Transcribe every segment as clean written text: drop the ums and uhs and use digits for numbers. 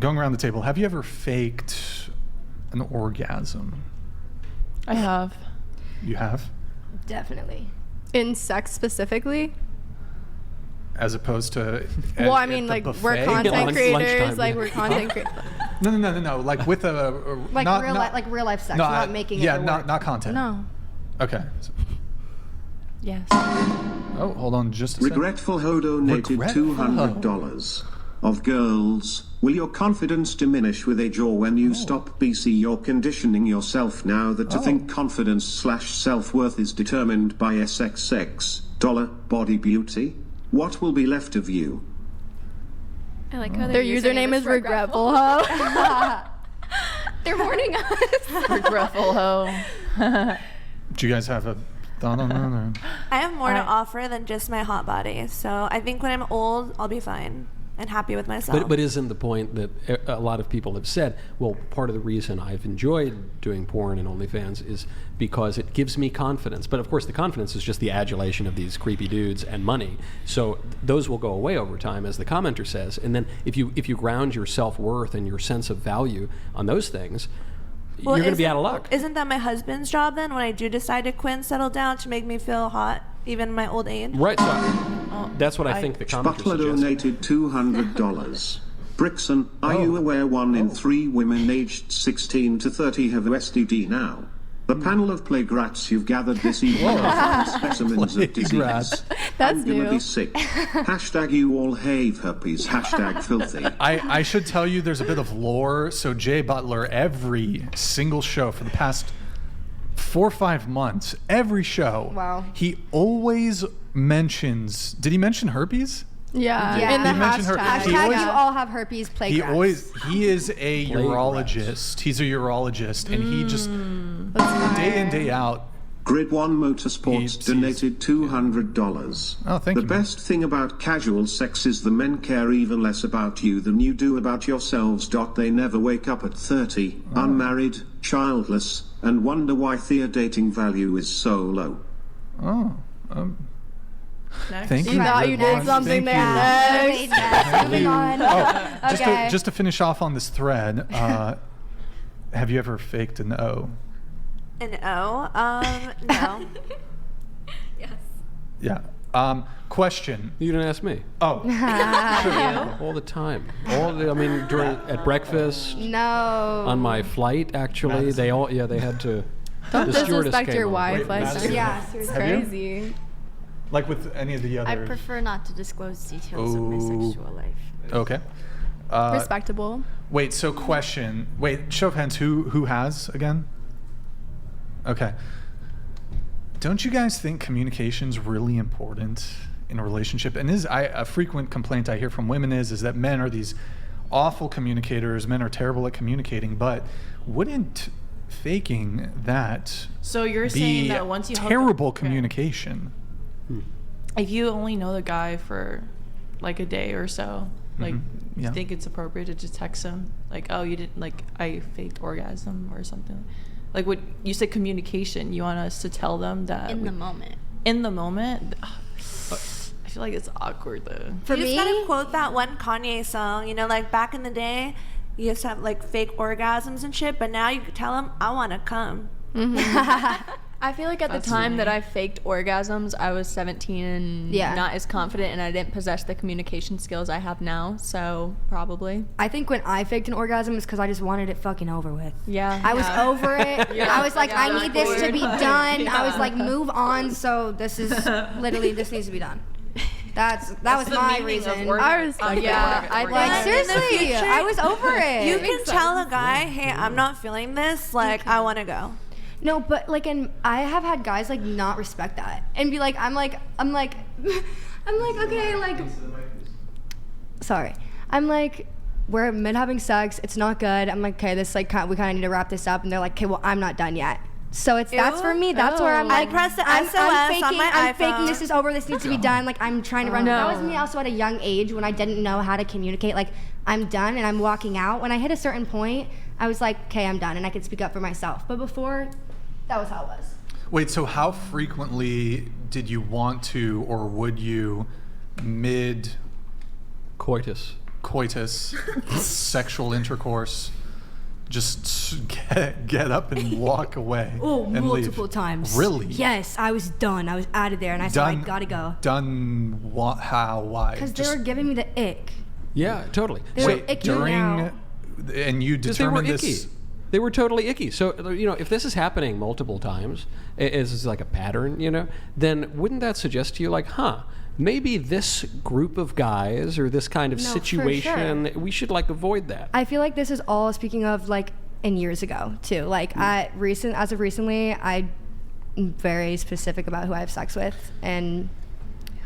going around the table, have you ever faked an orgasm? I have. You have? Definitely. In sex specifically? As opposed to Well, I mean, like, buffet? we're content creators. lunchtime, Like, yeah. we're content creators. No. Like with a Like not, like real life sex, no, not making it yeah, for not work. not content. No. Okay. Yes. Oh, hold on just a second. Regretful Ho donated Regretful $200. Of girls, will your confidence diminish with age or when you stop BC? You're conditioning yourself now that to think confidence/self-worth is determined by SXX, body beauty? What will be left of you? I like how Their username is Regretful Ho. They're warning us. Regretful Ho. Do you guys have a thought on that? Or? I have more to offer than just my hot body. So I think when I'm old, I'll be fine and happy with myself. But isn't the point that a lot of people have said, well, part of the reason I've enjoyed doing porn and OnlyFans is because it gives me confidence. But of course, the confidence is just the adulation of these creepy dudes and money. So those will go away over time, as the commenter says. And then if you ground your self-worth and your sense of value on those things, you're going to be out of luck. Isn't that my husband's job then, when I do decide to quit and settle down, to make me feel hot, even in my old age? Right. So that's what I think the commenter Butler suggests. donated $200. Brixon, are you aware 1 in 3 women aged 16 to 30 have STD now? The panel of plague rats you've gathered this evening are specimens of disease. rats. That's I'm gonna new. be sick. Hashtag you all have herpes. Hashtag filthy. I should tell you there's a bit of lore. So Jay Butler, every single show for the past 4 or 5 months, every show, Wow. he always mentions, did he mention herpes? Yeah. Yeah. In the He mentioned her- hashtag. he Hashtag always- you all have herpes, plague He rats. always, he is a Plague urologist. He's a urologist, and he just, day in, day out, Grid 1 Motorsports He's- donated $200. Oh, thank the you, man. best thing about casual sex is the men care even less about you than you do about yourselves. They never wake up at 30, unmarried, childless, and wonder why their dating value is so low. thank you. You thought you Grid did One. something Thank there. you. Next. Moving on. Okay. Just to finish off on this thread, have you ever faked an O? An O? No. Yes. Yeah. Question. You didn't ask me. Oh, All the time. At breakfast, No. on my flight, actually. They had to. Don't the stewardess disrespect came your over. wife. Wait, Like, Madison? Yeah, it's Have you? crazy. like with any of the I others? prefer not to disclose details of my sexual life. Okay. Respectable. Wait. So question. Wait. Show of hands. Who has again? Okay. Don't you guys think communication's really important in a relationship? And a frequent complaint I hear from women is that men are these awful communicators. Men are terrible at communicating. But wouldn't faking that So you're be saying that once you hook terrible up- communication? if you only know the guy for like a day or so, like Yeah. you think it's appropriate to just text him like, oh, you didn't, like, I faked orgasm or something. Like, what you said, communication, you want us to tell them that In the moment. in the moment. I feel like it's awkward though. For You me, just gotta quote that one Kanye song. You know, like back in the day, you used to have like fake orgasms and shit, but now you could tell them, I want to come. I feel like at the time that I faked orgasms, I was 17 and Yeah. not as confident, and I didn't possess the communication skills I have now, so probably. I think when I faked an orgasm, it's because I just wanted it fucking over with. Yeah. I was over it. I was like, Yeah, I need this to be done. I was Yeah. like, move on. So this is literally, this needs to be done. That was the my meaning of reason. I respect yeah, that. I Like, But in the seriously, future, I was over it. You can tell a guy, hey, I'm not feeling this. Like, I want to go. No, but like, and I have had guys like not respect that and be like, I'm like, okay, like, sorry, I'm like, we're mid having sex, it's not good. I'm like, okay, this like, we kind of need to wrap this up, and they're like, okay, well, I'm not done yet. So that's for me. That's where I'm like, press the I'm SOS on faking, my I'm iPhone. faking. This is over. This needs to be done. Like I'm trying to run. No. That was me also at a young age when I didn't know how to communicate. Like I'm done and I'm walking out. When I hit a certain point, I was like, okay, I'm done, and I could speak up for myself. But before, that was how it was. Wait, so how frequently did you want to or would you mid Coitus. coitus, sexual intercourse, just get up and walk away. Oh, and multiple leave. times. Really? Yes, I was done. I was out of there, and I said, I gotta go. Done what? How? Why? Because they were giving me the ick. Yeah, totally. They were Wait, icky during, out. and you Because they were determined this. icky. They were totally icky. So, if this is happening multiple times, as like a pattern, then wouldn't that suggest to you, like, maybe this group of guys or this kind of No, for situation, sure. we should, like, avoid that? I feel like this is all speaking of, like, in years ago, too. Like, as of recently, I'm very specific about who I have sex with and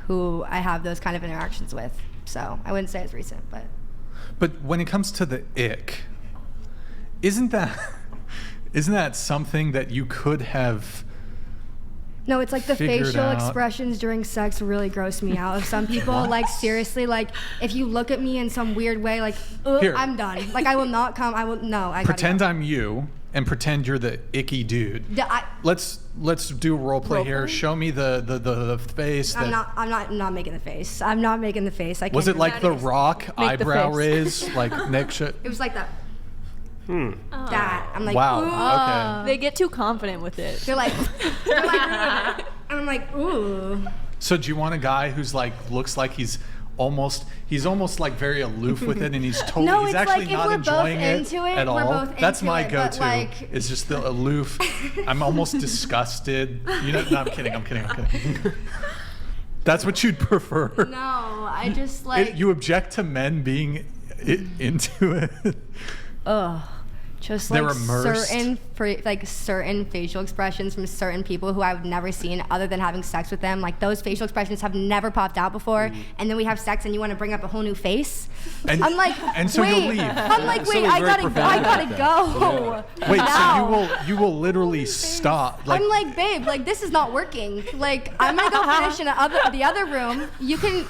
who I have those kind of interactions with. So I wouldn't say it's recent, but... But when it comes to the ick, isn't that something that you could have? No, it's like the Figured facial out. expressions during sex really gross me out. Of some people, like, seriously, like, if you look at me in some weird way, like, Here. I'm done. Like, I will not come. I gotta Pretend go. I'm you and pretend you're the icky dude. Let's do a role play here. Role play? Show me the face. I'm that, not making the face. I'm not making the face. I can't was it do like that. the Rock the eyebrow face. raise, like Nick should? It was like that. That. I'm like, Wow. ooh. Okay. They get too confident with it. They're like, and I'm like, ooh. So do you want a guy who's like looks like he's almost like very aloof with it, and he's totally No, he's it's actually like if not we're both enjoying into it, at we're all. both That's into my it, but, go-to. like- It's just the aloof. I'm almost disgusted. No, I'm kidding. That's what you'd prefer. No, I just like. You object to men being into it. Ugh. Just They're like immersed. certain facial expressions from certain people who I've never seen other than having sex with them. Like those facial expressions have never popped out before, and then we have sex and you want to bring up a whole new face. And, I'm like, and so wait. you'll leave. I'm like, wait, Something I very gotta profound go. Wait, No. so you will literally stop. Like, I'm like, babe, like this is not working. Like I'm gonna go finish in the other room. You can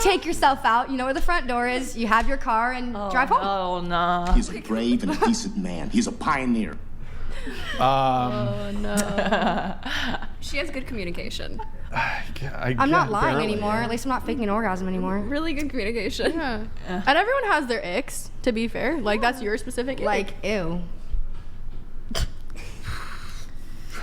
take yourself out. You know where the front door is. You have your car and drive home. Oh no. He's a brave and a decent man. He's a pioneer. Oh no. She has good communication. I'm not lying barely. anymore. At least I'm not faking an orgasm anymore. Really good communication. Yeah. And everyone has their icks, to be fair. Like, that's your specific ick. Like, ew.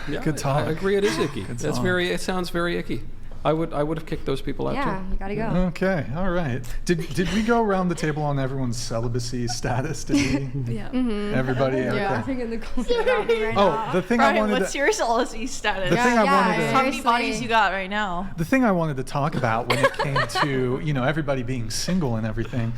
Yeah, Good talk. I agree. It is icky. Good That's talk. It sounds very icky. I would have kicked those people out Yeah, too. you gotta go. Okay, all right. Did we go around the table on everyone's celibacy status? Did we? Yeah. Everybody? Okay. Yeah. I think in the corner about me right now. Oh, the thing I Brian, wanted what's to, your celibacy status? the thing I Yeah, wanted to, How many seriously. bodies you got right now? the thing I wanted to talk about when it came to everybody being single and everything